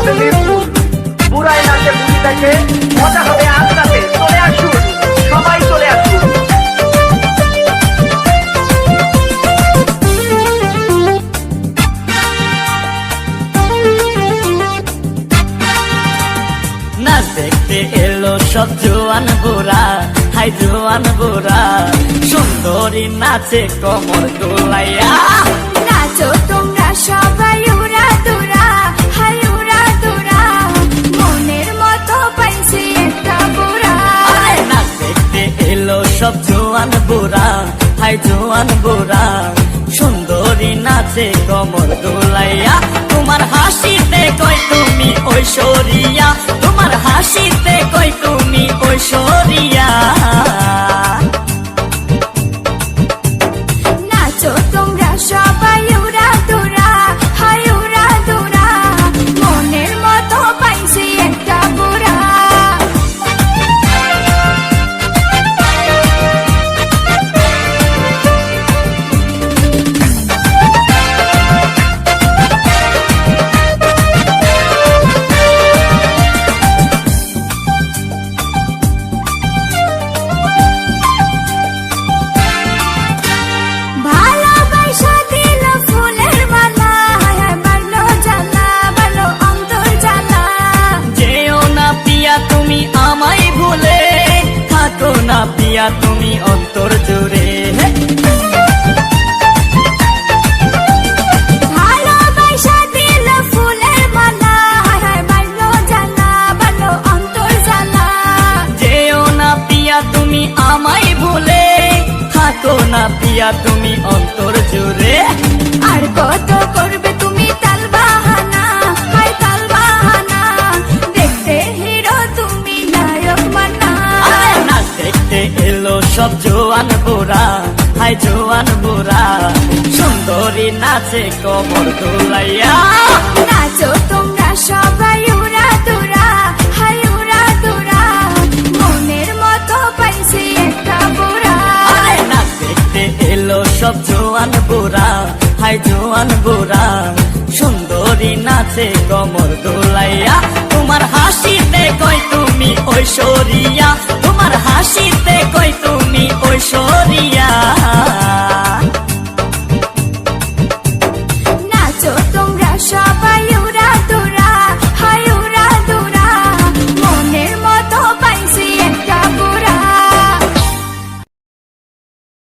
হবে বিপুল। বুড়াই নাচে বুড়ি দেখে মজা হবে আস্তাতে। চলে আসুন, সবাই চলে আসুন। নাচ দেখতে এলো সব জোয়ান বুড়া, হাই জোয়ান বুড়া, সুন্দরী নাচে কোমর দোলাইয়া। নাচো তোমরা সবাই উড়া দুরা, হাই উড়া দুরা, মনের মতো পাইছি একটা বুড়া। নাচ দেখতে এলো সব জোয়ান বুড়া, হাই জোয়ান বুড়া, সুন্দরী নাচে কোমর দোলাইয়া। তোমার হাসিতে কই তুমি ঐশ্বরিয়া, তোমার হাসিতে কই তুমি ঐশ্বরিয়া। নাচো তোমরা সবাই উড়া দুরা, হাই উড়া দুরা, মনের মতো পাইছি একটা বুড়া। ভালোবাসা দিল ফুলের মালা, বাড়লো জ্বালা, বাড়লো অন্তর জ্বালা। যেও না পিয়া তুমি আমায় ভুলে, থাকো না পিয়া তুমি অন্তর জুড়ে। ভালোবাসা দিল ফুলের মালা, বাড়লো জ্বালা, বাড়লো অন্তর জ্বালা। যেও না পিয়া তুমি আমায় ভুলে, থাকো না পিয়া তুমি অন্তর জুড়ে। আর কত করবে তুমি তাল বাহানা, হাই তাল বাহানা, দেখতে হিরো তুমি নায়ক মানা। নাচ দেখতে এলো সব জোয়ান বুড়া, হাই জোয়ান বুড়া, সুন্দরী নাচে কোমর দোলাইয়া। নাচো তোমরা সবাই উড়া দুরা, হাই উড়া দুরা, মনের মতো পাইছি একটা বুড়া। নাচ দেখতে এলো সব জোয়ান বুড়া, হাই জোয়ান বুড়া, সুন্দরী নাচে কোমর দোলাইয়া। তোমার হাসিতে কই তুমি ঐশ্বরিয়া, তোমার হাসিতে কই তুমি ঐশ্বরিয়া।